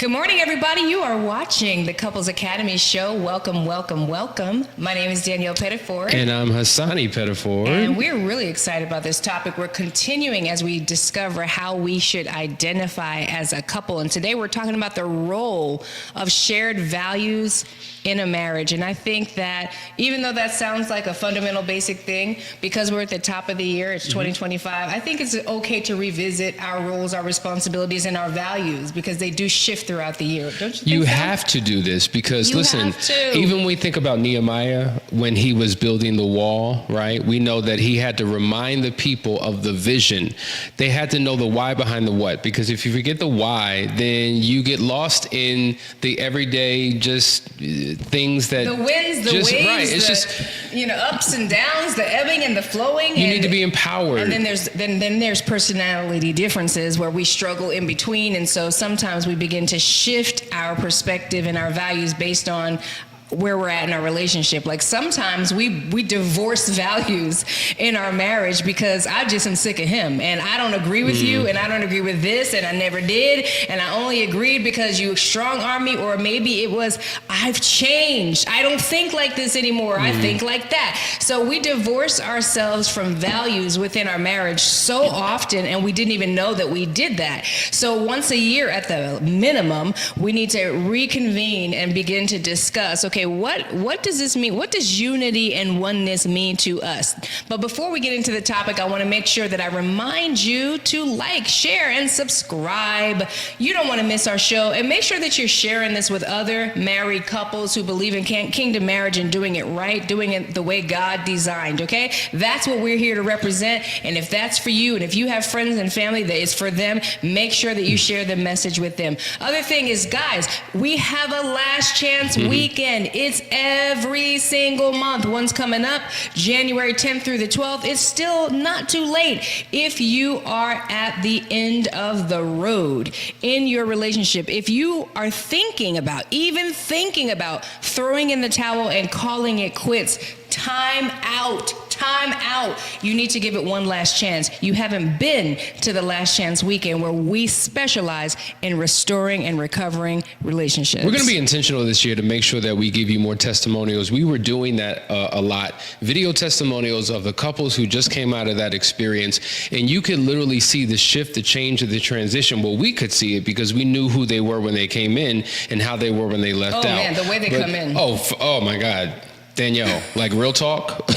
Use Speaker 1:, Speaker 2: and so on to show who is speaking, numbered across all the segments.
Speaker 1: Good morning, everybody. You are watching the Couples Academy show. Welcome, welcome, welcome. My name is Danielle Pettiford.
Speaker 2: And I'm Hasani Pettiford.
Speaker 1: And we're really excited about this topic. We're continuing as we discover how we should identify as a couple. And today we're talking about the role of shared values in a marriage. And I think that even though that sounds like a fundamental basic thing, because we're at the top of the year, it's 2025, I think it's okay to revisit our roles, our responsibilities, and our values, because they do shift throughout the year. Don't you think
Speaker 2: You
Speaker 1: so?
Speaker 2: have to do this because,
Speaker 1: You
Speaker 2: listen,
Speaker 1: have to.
Speaker 2: even when we think about Nehemiah, when he was building the wall, right, we know that he had to remind the people of the vision. They had to know the why behind the what, because if you forget the why, then you get lost in the everyday just things that...
Speaker 1: The winds, the waves,
Speaker 2: right, it's
Speaker 1: the,
Speaker 2: just,
Speaker 1: ups and downs, the ebbing and the flowing.
Speaker 2: You need to be empowered.
Speaker 1: And then there's personality differences where we struggle in between. And so sometimes we begin to shift our perspective and our values based on where we're at in our relationship. Like sometimes we divorce values in our marriage because I just am sick of him and I don't agree with you and I don't agree with this and I never did and I only agreed because you strong-armed me, or maybe it was I've changed. I don't think like this anymore. I think like that. So we divorce ourselves from values within our marriage so often, and we didn't even know that we did that. So once a year at the minimum, we need to reconvene and begin to discuss, okay, what does this mean? What does unity and oneness mean to us? But before we get into the topic, I want to make sure that I remind you to like, share, and subscribe. You don't want to miss our show. And make sure that you're sharing this with other married couples who believe in kingdom marriage and doing it right, doing it the way God designed, okay? That's what we're here to represent. And if that's for you, and if you have friends and family that is for them, make sure that you share the message with them. Other thing is, guys, we have a last chance weekend. It's every single month. One's coming up January 10th through the 12th. It's still not too late. If you are at the end of the road in your relationship, if you are even thinking about throwing in the towel and calling it quits, time out. You need to give it one last chance. You haven't been to the last chance weekend where we specialize in restoring and recovering relationships.
Speaker 2: We're going to be intentional this year to make sure that we give you more testimonials. We were doing that a lot. Video testimonials of the couples who just came out of that experience. And you could literally see the shift, the change, the transition. Well, we could see it because we knew who they were when they came in and how they were when they left out.
Speaker 1: Oh, man, the way they come in.
Speaker 2: Oh, my God. Danielle, like real talk,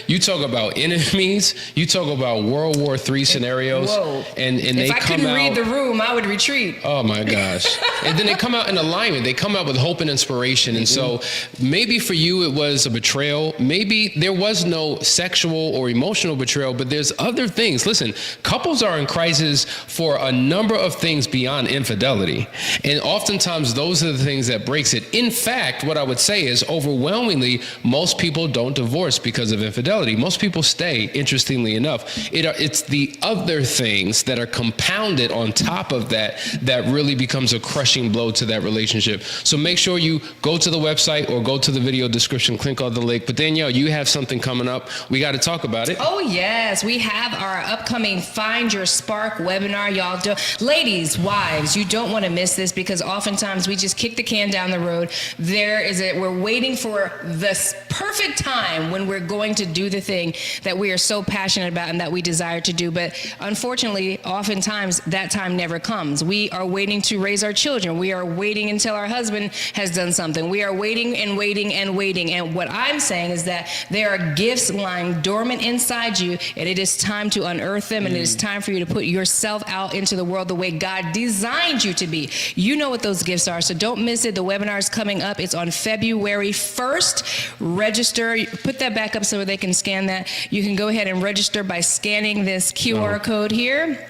Speaker 2: you talk about enemies, you talk about World War III scenarios, and they come out.
Speaker 1: If I couldn't read the room, I would retreat.
Speaker 2: Oh my gosh. And then they come out in alignment. They come out with hope and inspiration. And so maybe for you it was a betrayal. Maybe there was no sexual or emotional betrayal, but there's other things. Listen, couples are in crisis for a number of things beyond infidelity. And oftentimes those are the things that breaks it. In fact, what I would say is overwhelmingly, most people don't divorce because of infidelity. Most people stay, interestingly enough. It's the other things that are compounded on top of that really becomes a crushing blow to that relationship. So make sure you go to the website or go to the video description, click on the link. But Danielle, you have something coming up. We got to talk about it.
Speaker 1: Oh, yes. We have our upcoming Find Your Spark webinar, y'all. Ladies, wives, you don't want to miss this because oftentimes we just kick the can down the road. We're waiting for the perfect time when we're going to do the thing that we are so passionate about and that we desire to do. But unfortunately, oftentimes that time never comes. We are waiting to raise our children. We are waiting until our husband has done something. We are waiting and waiting and waiting. And what I'm saying is that there are gifts lying dormant inside you, and it is time to unearth them, and it is time for you to put yourself out into the world the way God designed you to be. You know what those gifts are, so don't miss it. The webinar is coming up. It's on February 1st. Register, put that back up so they can scan that. You can go ahead and register by scanning this QR code here.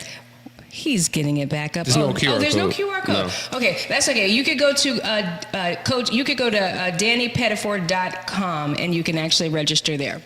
Speaker 1: He's getting it back up.
Speaker 2: There's no QR code.
Speaker 1: There's no QR code. No. Okay, that's okay. You could go to Coach. You could go to DannyPettiford.com and you can actually register there.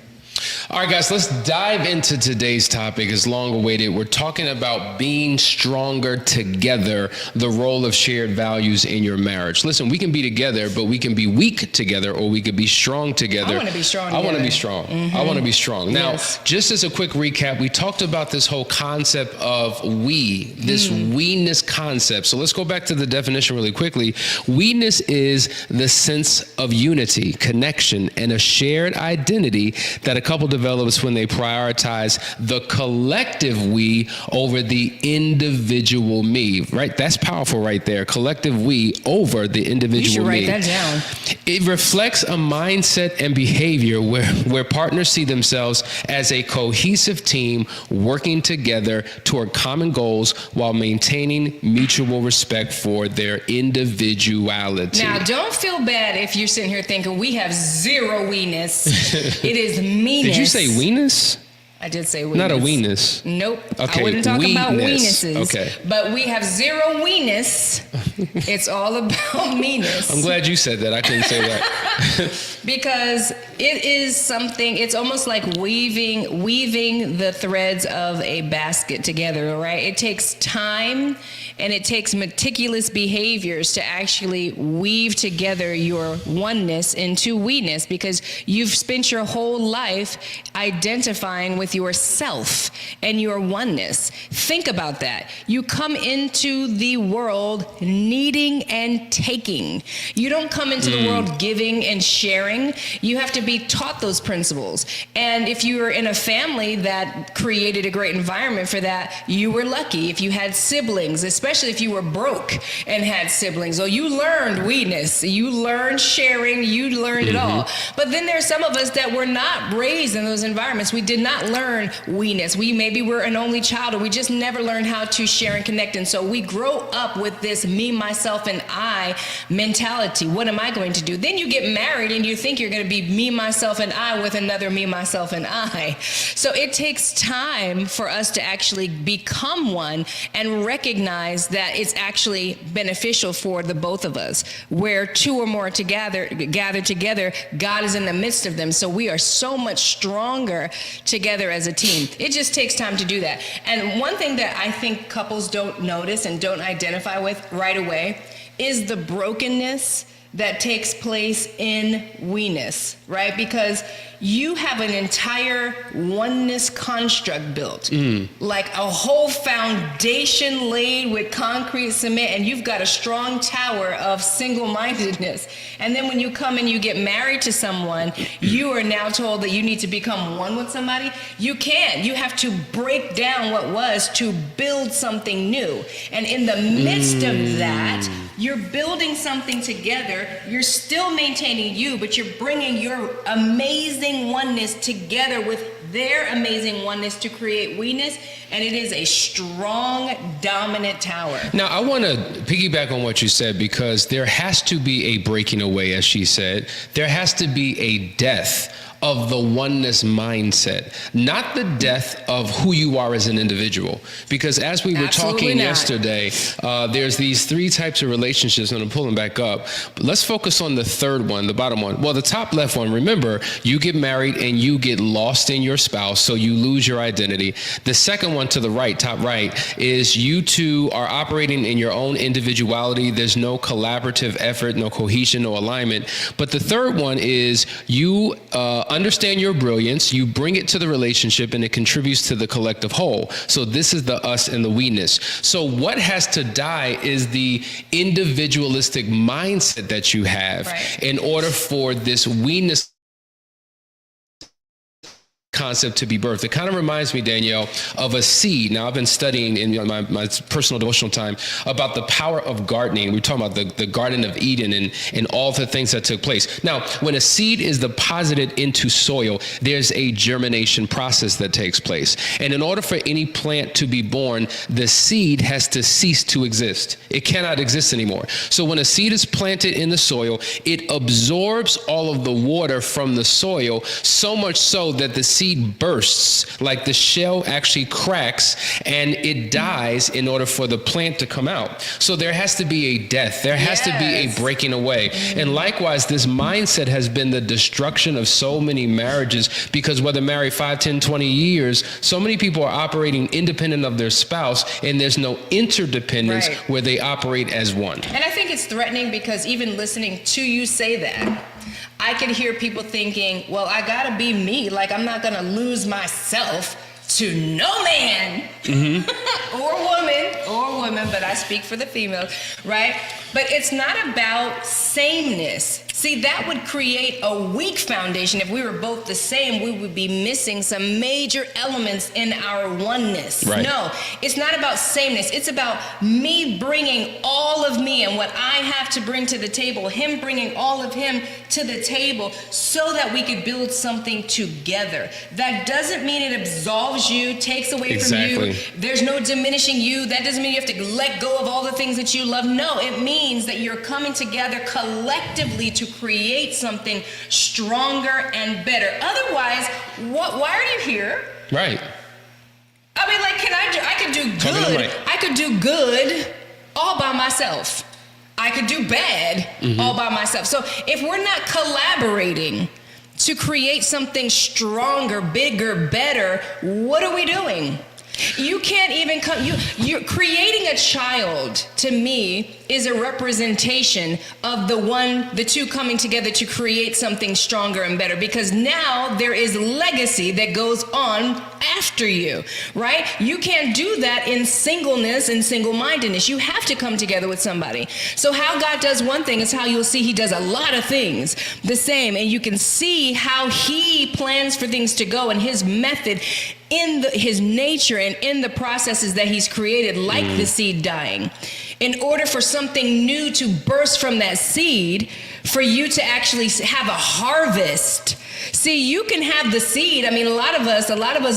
Speaker 2: All right, guys, let's dive into today's topic. It's long awaited. We're talking about being stronger together, the role of shared values in your marriage. Listen, we can be together, but we can be weak together, or we could be strong together.
Speaker 1: I want to be strong
Speaker 2: I want to
Speaker 1: together.
Speaker 2: be strong. I want to be strong. Now,
Speaker 1: Yes.
Speaker 2: just as a quick recap, we talked about this whole concept of this we-ness concept. So let's go back to the definition really quickly. We-ness is the sense of unity, connection, and a shared identity that a couple develops when they prioritize the collective we over the individual me, right? That's powerful right there. Collective we over the individual
Speaker 1: You should
Speaker 2: me.
Speaker 1: write that down.
Speaker 2: It reflects a mindset and behavior where partners see themselves as a cohesive team working together toward common goals while maintaining mutual respect for their individuality.
Speaker 1: Now, don't feel bad if you're sitting here thinking we have zero we-ness. It is me-ness.
Speaker 2: Did you say we-ness?
Speaker 1: I did say we-ness.
Speaker 2: Not a we-ness.
Speaker 1: Nope.
Speaker 2: Okay,
Speaker 1: I wouldn't talk about
Speaker 2: we-ness.
Speaker 1: we-nesses.
Speaker 2: Okay.
Speaker 1: But we have zero we-ness. It's all about me-ness.
Speaker 2: I'm glad you said that. I couldn't say that.
Speaker 1: Because it is something, it's almost like weaving the threads of a basket together, right? It takes time and it takes meticulous behaviors to actually weave together your oneness into we-ness, because you've spent your whole life identifying with yourself and your oneness. Think about that. You come into the world needing and taking. You don't come into the world giving and sharing. You have to be taught those principles. And if you were in a family that created a great environment for that, you were lucky. If you had siblings, especially if you were broke and had siblings, or you learned we-ness, you learned sharing, you learned it all. But then there's some of us that were not raised in those environments. We did not learn we-ness. We maybe were an only child, or we just never learned how to share and connect. And so we grow up with this me, myself, and I mentality. What am I going to do? Then you get married and you think you're going to be me, myself, and I with another me, myself, and I. So it takes time for us to actually become one and recognize that it's actually beneficial for the both of us. Where two or more gathered together, God is in the midst of them. So we are so much stronger together as a team. It just takes time to do that. And one thing that I think couples don't notice and don't identify with right away is the brokenness that takes place in we-ness, right? Because you have an entire oneness construct built, like a whole foundation laid with concrete cement, and you've got a strong tower of single-mindedness. And then when you come and you get married to someone, you are now told that you need to become one with somebody. You can't. You have to break down what was to build something new. And in the midst of that, you're building something together. You're still maintaining you, but you're bringing your amazing oneness together with their amazing oneness to create we-ness, and it is a strong, dominant tower.
Speaker 2: Now, I want to piggyback on what you said, because there has to be a breaking away, as she said. There has to be a death of the oneness mindset, not the death of who you are as an individual. Because as we were talking yesterday, there's these three types of relationships, and I'm pulling back up. But let's focus on the third one, the bottom one. Well, the top left one, remember, you get married and you get lost in your spouse, so you lose your identity. The second one to the right, top right, is you two are operating in your own individuality. There's no collaborative effort, no cohesion, no alignment. But the third one is you understand your brilliance, you bring it to the relationship, and it contributes to the collective whole. So this is the us and the we-ness. So what has to die is the individualistic mindset that you have, in order for this we-ness concept to be birthed. It kind of reminds me, Danielle, of a seed. Now, I've been studying in my personal devotional time about the power of gardening. We're talking about the Garden of Eden and all the things that took place. Now, when a seed is deposited into soil, there's a germination process that takes place. And in order for any plant to be born, the seed has to cease to exist. It cannot exist anymore. So when a seed is planted in the soil, it absorbs all of the water from the soil, so much so that the seed seed bursts, like the shell actually cracks and it dies in order for the plant to come out. So there has to be a death. There has to be a breaking away. And likewise, this mindset has been the destruction of so many marriages, because whether married 5, 10, 20 years, so many people are operating independent of their spouse, and there's no interdependence where they operate as one.
Speaker 1: And I think it's threatening, because even listening to you say that, I can hear people thinking, well, I gotta be me. Like, I'm not gonna lose myself to no man or woman, but I speak for the females, right? But it's not about sameness. See, that would create a weak foundation. If we were both the same, we would be missing some major elements in our oneness.
Speaker 2: Right.
Speaker 1: No, it's not about sameness. It's about me bringing all of me and what I have to bring to the table, him bringing all of him to the table, so that we could build something together. That doesn't mean it absolves you, takes away from you. There's no diminishing you. That doesn't mean you have to let go of all the things that you love. No, it means that you're coming together collectively to create something stronger and better. Otherwise, why are you here?
Speaker 2: Right.
Speaker 1: I mean, like, I could do good. I could do good all by myself. I could do bad all by myself. So if we're not collaborating to create something stronger, bigger, better, what are we doing? You can't even come, you're creating a child, to me, is a representation of the two coming together to create something stronger and better, because now there is legacy that goes on after you, right? You can't do that in singleness and single-mindedness. You have to come together with somebody. So how God does one thing is how you'll see he does a lot of things the same, and you can see how he plans for things to go and his method in his nature and in the processes that he's created, like the seed dying. In order for something new to burst from that seed, for you to actually have a harvest. See, you can have the seed. I mean, a lot of us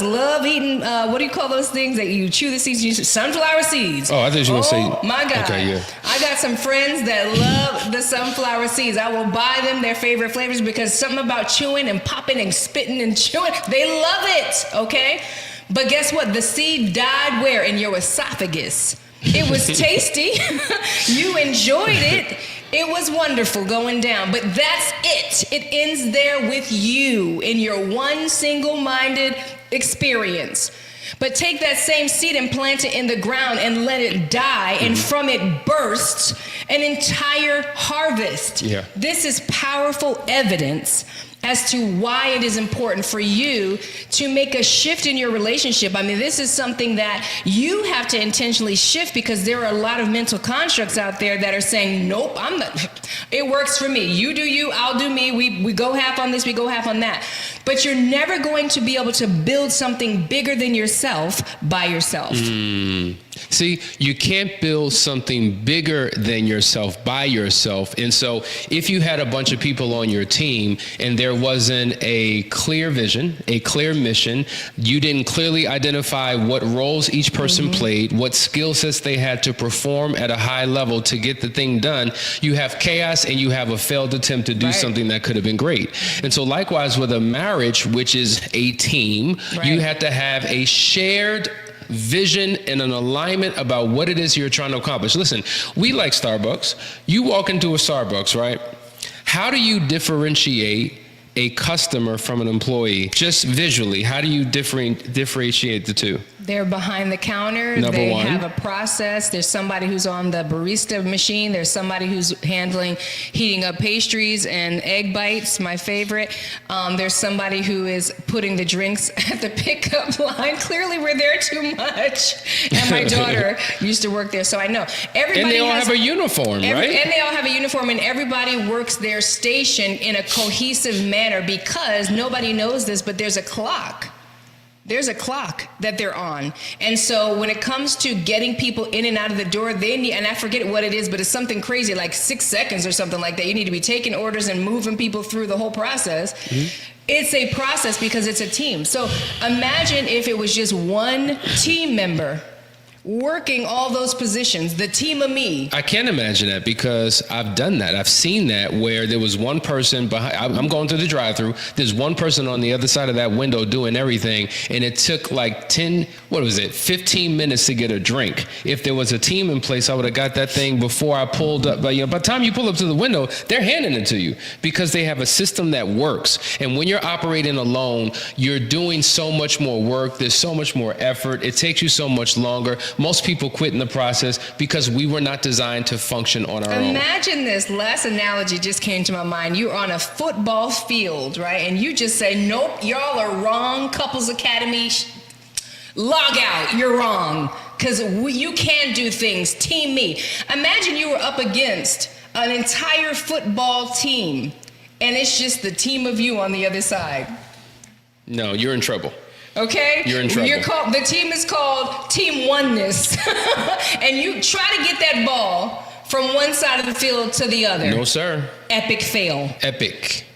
Speaker 1: love eating, what do you call those things that you chew the seeds? Sunflower seeds.
Speaker 2: Oh, I thought you were going to say.
Speaker 1: Oh, my God. Okay, yeah. I got some friends that love the sunflower seeds. I will buy them their favorite flavors, because something about chewing and popping and spitting and chewing, they love it, okay? But guess what? The seed died where? In your esophagus. It was tasty. You enjoyed it. It was wonderful going down, but that's it. It ends there with you in your one single-minded experience. But take that same seed and plant it in the ground and let it die, and from it bursts an entire harvest. Yeah. This is powerful evidence as to why it is important for you to make a shift in your relationship. I mean, this is something that you have to intentionally shift, because there are a lot of mental constructs out there that are saying, nope, I'm not, it works for me. You do you, I'll do me. We go half on this, we go half on that. But you're never going to be able to build something bigger than yourself by yourself.
Speaker 2: See, you can't build something bigger than yourself by yourself. And so if you had a bunch of people on your team and there wasn't a clear vision, a clear mission, you didn't clearly identify what roles each person played, what skill sets they had to perform at a high level to get the thing done, you have chaos and you have a failed attempt to do something that could have been great. And so likewise with a marriage, which is a team, you have to have a shared vision and an alignment about what it is you're trying to accomplish. Listen, we like Starbucks. You walk into a Starbucks, right? How do you differentiate a customer from an employee? Just visually, how do you differentiate the two?
Speaker 1: They're behind the counter.
Speaker 2: Number one.
Speaker 1: They have a process. There's somebody who's on the barista machine. There's somebody who's handling heating up pastries and egg bites, my favorite. There's somebody who is putting the drinks at the pickup line. Clearly, we're there too much. And my daughter used to work there, so I know. Everybody
Speaker 2: and they all have a uniform, right?
Speaker 1: And they all have a uniform, and everybody works their station in a cohesive manner, because nobody knows this, but there's a clock. There's a clock that they're on. And so when it comes to getting people in and out of the door, they need, and I forget what it is, but it's something crazy, like 6 seconds or something like that. You need to be taking orders and moving people through the whole process. It's a process because it's a team. So imagine if it was just one team member working all those positions, the team of me.
Speaker 2: I can imagine that because I've done that. I've seen that where there was one person behind, I'm going through the drive-through, there's one person on the other side of that window doing everything, and it took like 15 minutes to get a drink. If there was a team in place, I would have got that thing before I pulled up. But by the time you pull up to the window, they're handing it to you because they have a system that works. And when you're operating alone, you're doing so much more work. There's so much more effort. It takes you so much longer. Most people quit in the process because we were not designed to function on our own.
Speaker 1: Imagine this. Last analogy just came to my mind. You're on a football field, right? And you just say, nope, y'all are wrong. Couples Academy, log out. You're wrong. Because you can do things. Team me. Imagine you were up against an entire football team, and it's just the team of you on the other side.
Speaker 2: No, you're in trouble.
Speaker 1: Okay?
Speaker 2: You're in trouble.
Speaker 1: The team is called Team Oneness. And you try to get that ball from one side of the field to the other.
Speaker 2: No, sir.
Speaker 1: Epic fail.
Speaker 2: Epic.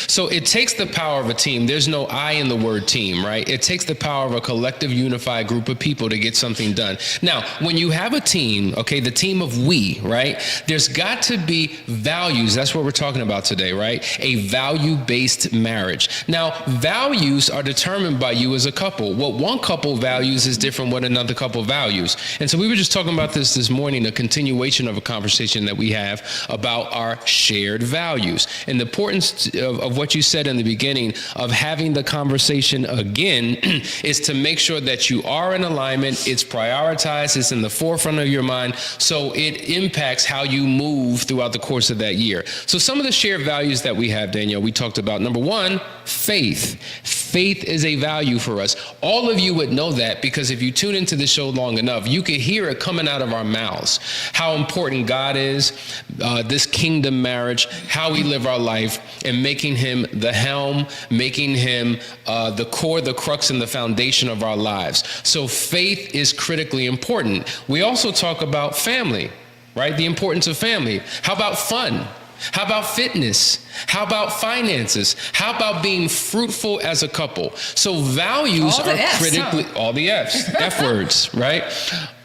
Speaker 2: So it takes the power of a team. There's no I in the word team, right? It takes the power of a collective, unified group of people to get something done. Now, when you have a team, okay, the team of we, right? There's got to be values. That's what we're talking about today, right? A value-based marriage. Now, values are determined by you as a couple. What one couple values is different from what another couple values. And so we were just talking about this morning, a continuation of a conversation that we have about our shared values and the importance of what you said in the beginning of having the conversation again is to make sure that you are in alignment, it's prioritized, it's in the forefront of your mind, so it impacts how you move throughout the course of that year. So some of the shared values that we have, Danielle, we talked about. Number one, faith. Faith is a value for us. All of you would know that because if you tune into the show long enough, you could hear it coming out of our mouths, how important God is, this kingdom marriage, how we live our life, and making him the helm, making him the core, the crux, and the foundation of our lives. So faith is critically important. We also talk about family, right? The importance of family. How about fun? How about fitness? How about finances? How about being fruitful as a couple? So values are critically, all the F's, F words, right?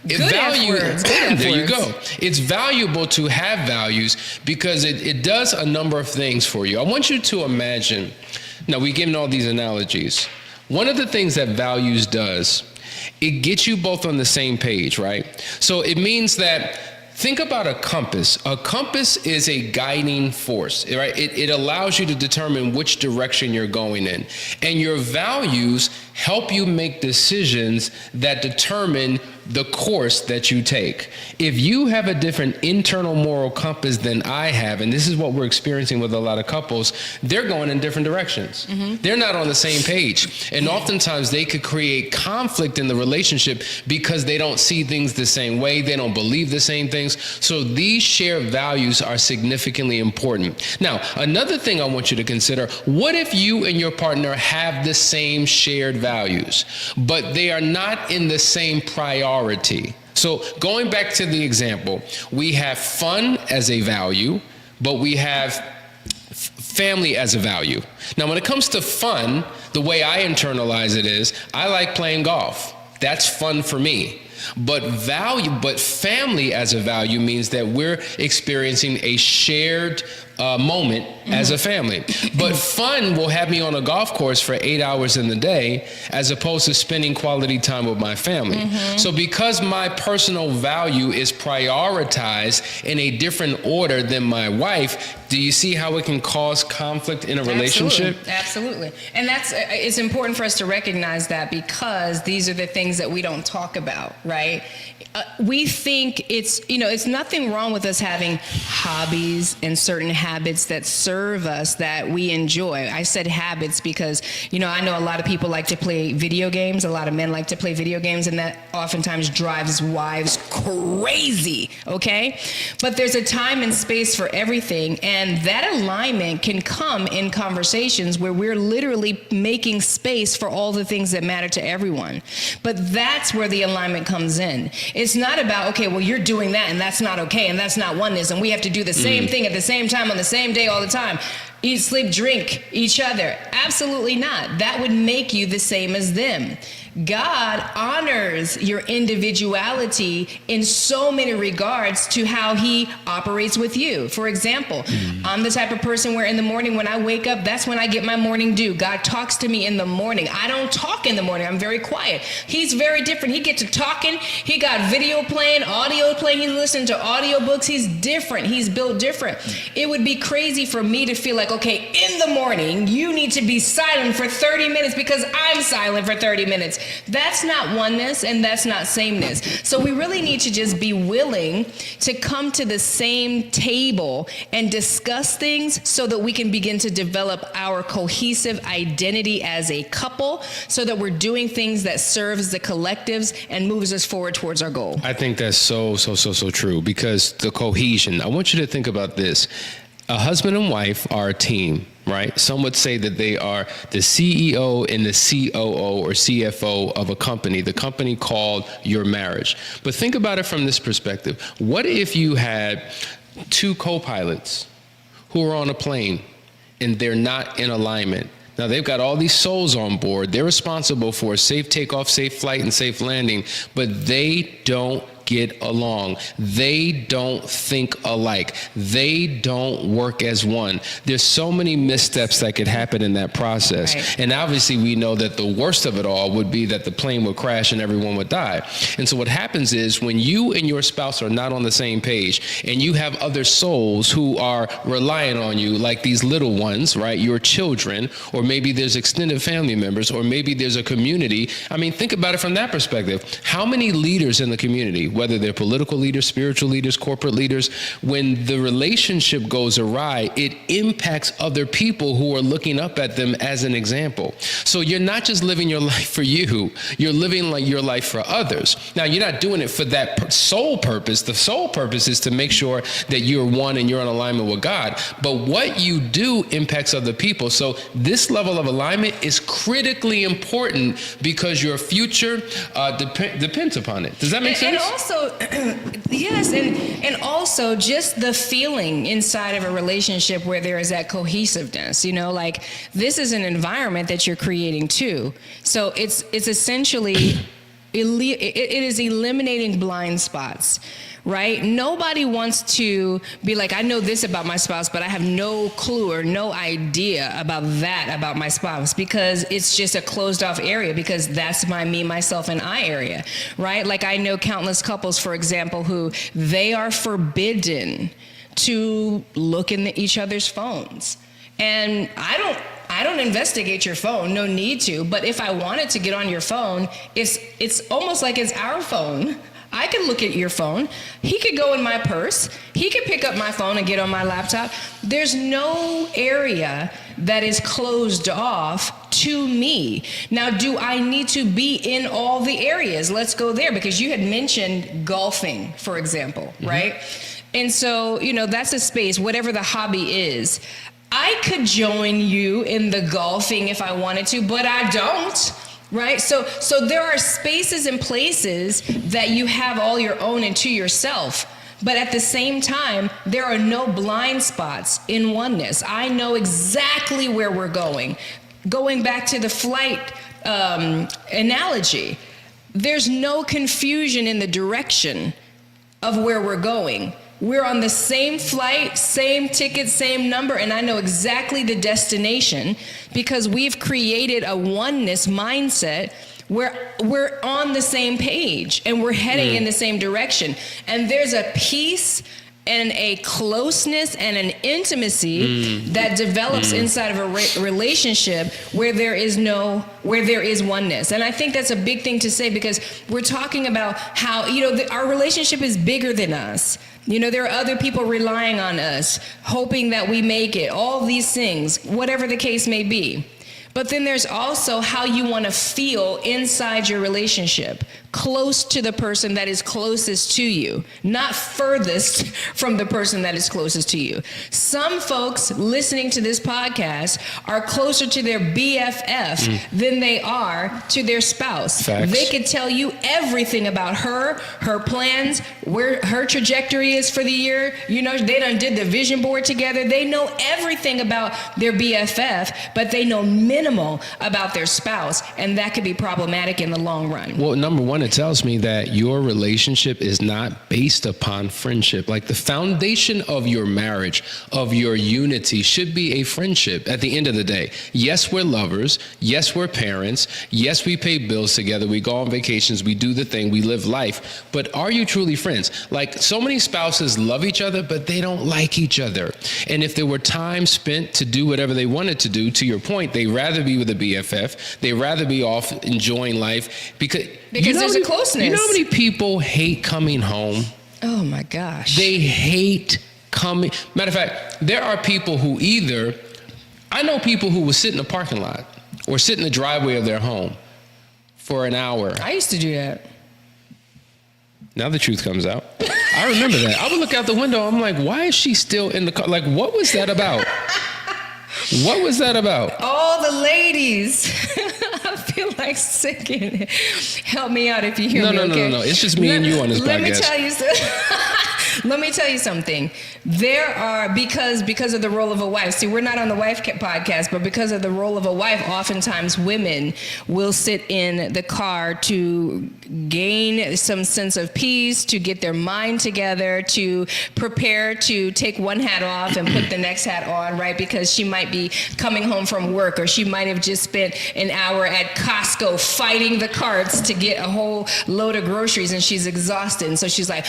Speaker 2: There you go. It's valuable to have values because it does a number of things for you. I want you to imagine, now we've given all these analogies. One of the things that values does, it gets you both on the same page, right? So it means that think about a compass. A compass is a guiding force, right? It allows you to determine which direction you're going in. And your values help you make decisions that determine the course that you take. If you have a different internal moral compass than I have, and this is what we're experiencing with a lot of couples, they're going in different directions. Mm-hmm. They're not on the same page. And oftentimes they could create conflict in the relationship because they don't see things the same way. They don't believe the same things. So these shared values are significantly important. Now, another thing I want you to consider, what if you and your partner have the same shared values, but they are not in the same priority? So going back to the example, we have fun as a value, but we have family as a value. Now, when it comes to fun, the way I internalize it is, I like playing golf. That's fun for me. But family as a value means that we're experiencing a shared moment as a family. But fun will have me on a golf course for 8 hours in the day as opposed to spending quality time with my family. Mm-hmm. So because my personal value is prioritized in a different order than my wife, do you see how it can cause conflict in a relationship?
Speaker 1: Absolutely. And it's important for us to recognize that because these are the things that we don't talk about, right? We think it's nothing wrong with us having hobbies and certain habits that serve us that we enjoy. I said habits because, I know a lot of people like to play video games. A lot of men like to play video games, and that oftentimes drives wives crazy, okay? But there's a time and space for everything, and that alignment can come in conversations where we're literally making space for all the things that matter to everyone. But that's where the alignment comes in. It's not about, okay, well, you're doing that, and that's not okay, and that's not oneness, and we have to do the same thing at the same time on the same day all the time. Eat, sleep, drink each other. Absolutely not. That would make you the same as them. God honors your individuality in so many regards to how he operates with you. For example, I'm the type of person where in the morning when I wake up, that's when I get my morning dew. God talks to me in the morning. I don't talk in the morning. I'm very quiet. He's very different. He gets to talking. He got video playing, audio playing. He's listening to audiobooks. He's different. He's built different. It would be crazy for me to feel like, okay, in the morning, you need to be silent for 30 minutes because I'm silent for 30 minutes. That's not oneness and that's not sameness. So we really need to just be willing to come to the same table and discuss things so that we can begin to develop our cohesive identity as a couple so that we're doing things that serves the collectives and moves us forward towards our goal.
Speaker 2: I think that's so true, because the cohesion, I want you to think about this. A husband and wife are a team, right? Some would say that they are the CEO and the COO or CFO of a company, the company called your marriage. But think about it from this perspective. What if you had two co-pilots who are on a plane and they're not in alignment? Now, they've got all these souls on board. They're responsible for safe takeoff, safe flight, and safe landing, but they don't get along. They don't think alike. They don't work as one. There's so many missteps that could happen in that process.
Speaker 1: Right.
Speaker 2: And obviously we know that the worst of it all would be that the plane would crash and everyone would die. And so what happens is when you and your spouse are not on the same page and you have other souls who are relying on you, like these little ones, right? Your children, or maybe there's extended family members, or maybe there's a community. I mean, think about it from that perspective. How many leaders in the community, whether they're political leaders, spiritual leaders, corporate leaders, when the relationship goes awry, it impacts other people who are looking up at them as an example. So you're not just living your life for you, you're living like your life for others. Now, you're not doing it for that sole purpose. The sole purpose is to make sure that you're one and you're in alignment with God. But what you do impacts other people. So this level of alignment is critically important because your future depends upon it. Does that make sense?
Speaker 1: And also, yes, and also just the feeling inside of a relationship where there is that cohesiveness, you know, like this is an environment that you're creating too. So it's essentially, it is eliminating blind spots. Right? Nobody wants to be like, I know this about my spouse, but I have no clue or no idea about that about my spouse, because it's just a closed off area, because that's my me, myself, and I area, right? Like I know countless couples, for example, who they are forbidden to look in each other's phones. And I don't investigate your phone, no need to, but if I wanted to get on your phone, it's almost like it's our phone. I could look at your phone. He could go in my purse. He could pick up my phone and get on my laptop. There's no area that is closed off to me. Now, do I need to be in all the areas? Let's go there, because you had mentioned golfing, for example, right? And so, you know, that's a space, whatever the hobby is. I could join you in the golfing if I wanted to, but I don't. Right? So there are spaces and places that you have all your own and to yourself. But at the same time, there are no blind spots in oneness. I know exactly where we're going. Going back to the flight analogy, there's no confusion in the direction of where we're going. We're on the same flight, same ticket, same number, and I know exactly the destination because we've created a oneness mindset where we're on the same page and we're heading in the same direction. And there's a peace and a closeness and an intimacy that develops inside of a relationship where there is oneness. And I think that's a big thing to say, because we're talking about how, you know, our relationship is bigger than us. You know, there are other people relying on us, hoping that we make it, all these things, whatever the case may be. But then there's also how you want to feel inside your relationship. close to the person that is closest to you, not furthest from the person that is closest to you. Some folks listening to this podcast are closer to their BFF than they are to their spouse.
Speaker 2: Facts.
Speaker 1: They could tell you everything about her plans, where her trajectory is for the year. You know, they done did the vision board together. They know everything about their BFF, but they know minimal about their spouse, and that could be problematic in the long run.
Speaker 2: Well, number one, it tells me that your relationship is not based upon friendship. Like the foundation of your marriage, of your unity, should be a friendship at the end of the day. Yes, we're lovers. Yes, we're parents. Yes, we pay bills together. We go on vacations. We do the thing. We live life. But are you truly friends? Like so many spouses love each other, but they don't like each other. And if there were time spent to do whatever they wanted to do, to your point, they'd rather be with a BFF. They'd rather be off enjoying life because
Speaker 1: there's a closeness.
Speaker 2: You know how many people hate coming home?
Speaker 1: Oh my gosh.
Speaker 2: They hate coming. Matter of fact, there are people who I know people who will sit in the parking lot or sit in the driveway of their home for an hour.
Speaker 1: I used to do that.
Speaker 2: Now the truth comes out. I remember that. I would look out the window. I'm like, why is she still in the car? Like, what was that about? What was that about?
Speaker 1: All the ladies. I feel like sicking. Help me out if you hear me, okay?
Speaker 2: No. It's just me and you on this podcast.
Speaker 1: Let me tell you something. There are, because of the role of a wife. See, we're not on the wife podcast, but because of the role of a wife, oftentimes women will sit in the car to gain some sense of peace, to get their mind together, to prepare to take one hat off and put the next hat on, right? Because she might be coming home from work, or she might have just spent an hour at Costco fighting the carts to get a whole load of groceries, and she's exhausted. And so she's like,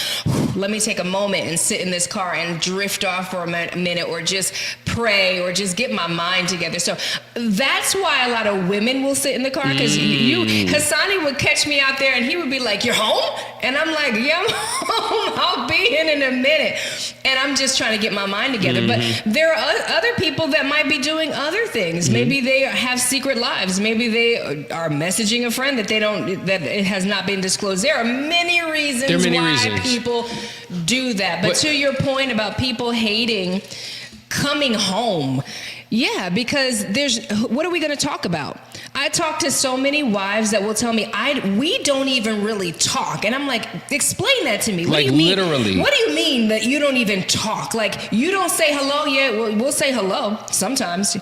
Speaker 1: let me take a moment and sit in this car and drift off for a minute, or just pray, or just get my mind together. So that's why a lot of women will sit in the car, because Hasani would catch me out there and he would be like, you're home? And I'm like, yeah, I'm home. I'll be in a minute. And I'm just trying to get my mind together. But there are other people that might be doing other things. Maybe they have secret lives. Maybe they are messaging a friend that it has not been disclosed. There are many reasons why people do that. But to your point about people hating coming home, yeah, because what are we going to talk about? I talk to so many wives that will tell me, we don't even really talk. And I'm like, explain that to me. What do you mean?
Speaker 2: Literally.
Speaker 1: What do you mean that you don't even talk? Like, you don't say hello yet? Well, we'll say hello sometimes.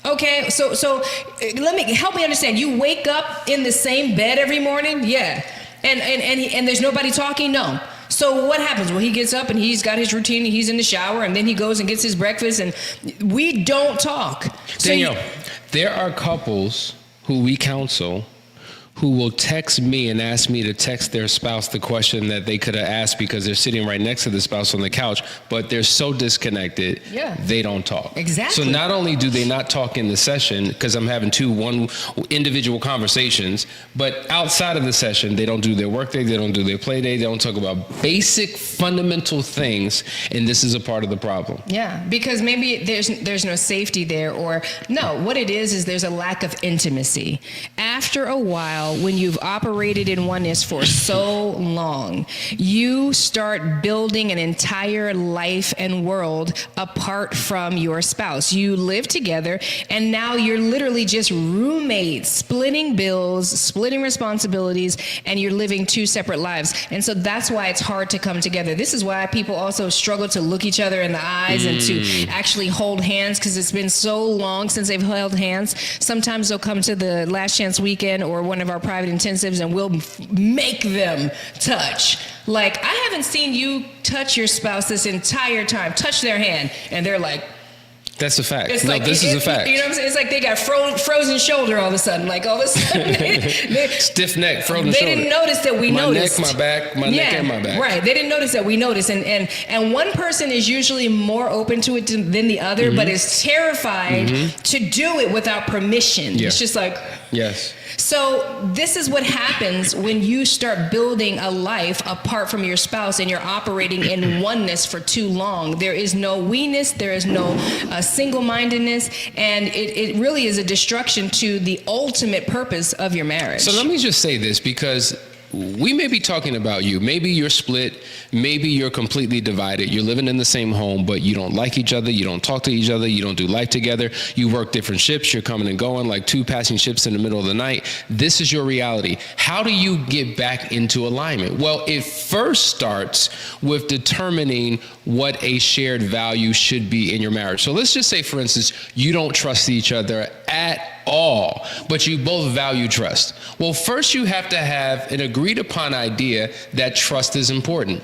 Speaker 1: Okay, so help me understand. You wake up in the same bed every morning? Yeah. And there's nobody talking? No. So what happens? Well, he gets up and he's got his routine, and he's in the shower, and then he goes and gets his breakfast, and we don't talk.
Speaker 2: Danielle, there are couples who we counsel who will text me and ask me to text their spouse the question that they could have asked because they're sitting right next to the spouse on the couch, but they're so disconnected, they don't talk.
Speaker 1: Exactly.
Speaker 2: So not only do they not talk in the session, because I'm having one individual conversations, but outside of the session, they don't do their work day, they don't do their play day, they don't talk about basic fundamental things, and this is a part of the problem.
Speaker 1: Yeah, because maybe there's no safety there, or no, what it is there's a lack of intimacy. After a while, when you've operated in oneness for so long, you start building an entire life and world apart from your spouse. You live together, and now you're literally just roommates, splitting bills, splitting responsibilities, and you're living two separate lives. And so that's why it's hard to come together. This is why people also struggle to look each other in the eyes and to actually hold hands, because it's been so long since they've held hands. Sometimes they'll come to the Last Chance weekend or one of our private intensives, and we'll make them touch. Like, I haven't seen you touch your spouse this entire time. Touch their hand, and they're like,
Speaker 2: that's a fact.
Speaker 1: It's
Speaker 2: no,
Speaker 1: like,
Speaker 2: this is a fact.
Speaker 1: You know what I'm saying? It's like they got frozen shoulder all of a sudden. Like, all of a sudden.
Speaker 2: Stiff neck, frozen shoulder.
Speaker 1: They didn't notice that we noticed.
Speaker 2: My neck, my back, my neck and my back.
Speaker 1: Right. They didn't notice that we noticed. And one person is usually more open to it than the other, but is terrified to do it without permission.
Speaker 2: Yeah.
Speaker 1: It's just like...
Speaker 2: Yes.
Speaker 1: So this is what happens when you start building a life apart from your spouse and you're operating in oneness for too long. There is no we-ness, there is no single-mindedness, and it really is a destruction to the ultimate purpose of your marriage.
Speaker 2: So let me just say this, because we may be talking about you. Maybe you're split. Maybe you're completely divided. You're living in the same home, but you don't like each other. You don't talk to each other. You don't do life together. You work different shifts. You're coming and going like two passing ships in the middle of the night. This is your reality. How do you get back into alignment? Well, it first starts with determining what a shared value should be in your marriage. So let's just say, for instance, you don't trust each other at all, but you both value trust. Well, first you have to have an agreed upon idea that trust is important.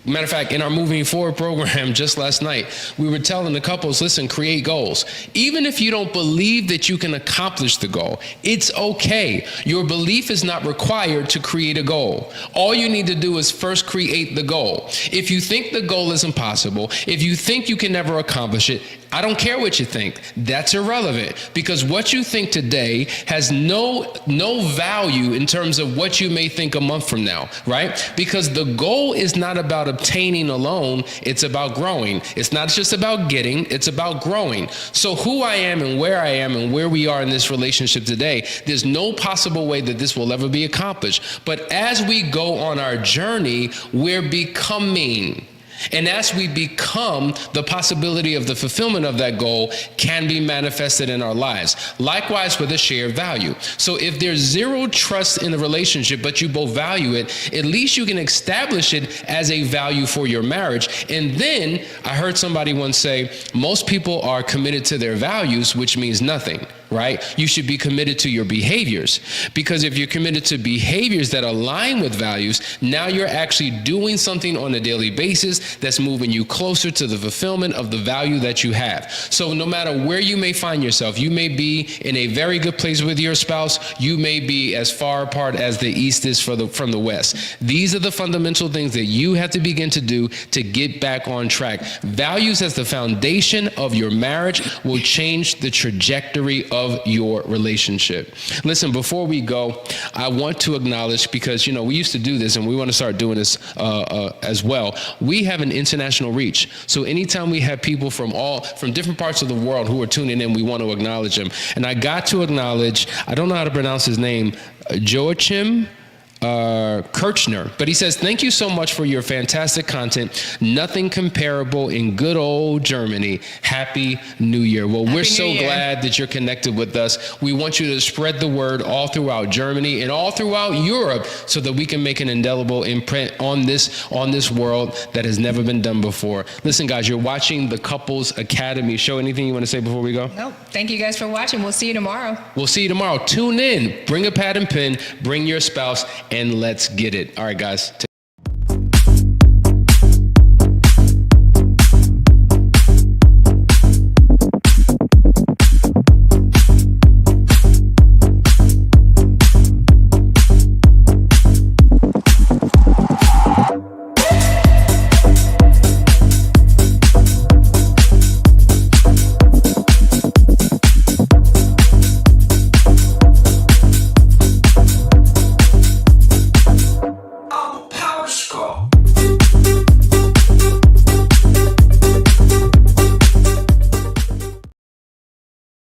Speaker 2: Matter of fact, in our Moving Forward program just last night, we were telling the couples, listen, create goals. Even if you don't believe that you can accomplish the goal, it's okay. Your belief is not required to create a goal. All you need to do is first create the goal. If you think the goal is impossible, if you think you can never accomplish it, I don't care what you think. That's irrelevant, because what you think today has no value in terms of what you may think a month from now, right? Because the goal is not about obtaining alone, it's about growing. It's not just about getting, it's about growing. So who I am and where we are in this relationship today, there's no possible way that this will ever be accomplished. But as we go on our journey, we're becoming. And as we become, the possibility of the fulfillment of that goal can be manifested in our lives. Likewise with a shared value. So if there's zero trust in the relationship, but you both value it, at least you can establish it as a value for your marriage. And then I heard somebody once say, most people are committed to their values, which means nothing. Right? You should be committed to your behaviors, because if you're committed to behaviors that align with values, now you're actually doing something on a daily basis that's moving you closer to the fulfillment of the value that you have. So no matter where you may find yourself, you may be in a very good place with your spouse. You may be as far apart as the East is from the West. These are the fundamental things that you have to begin to do to get back on track. Values as the foundation of your marriage will change the trajectory of your relationship. Listen, before we go, I want to acknowledge, because we used to do this and we want to start doing this as well. We have an international reach. So anytime we have people from different parts of the world who are tuning in, we want to acknowledge them. And I got to acknowledge, I don't know how to pronounce his name, Joachim Kirchner, but he says, thank you so much for your fantastic content. Nothing comparable in good old Germany. Happy New Year. Well, we're so glad that you're connected with us. We want you to spread the word all throughout Germany and all throughout Europe so that we can make an indelible imprint on this world that has never been done before. Listen, guys, you're watching the Couples Academy show. Anything you want to say before we go?
Speaker 1: Nope. Thank you guys for watching. We'll see you tomorrow.
Speaker 2: We'll see you tomorrow. Tune in. Bring a pad and pen. Bring your spouse. And let's get it. All right, guys.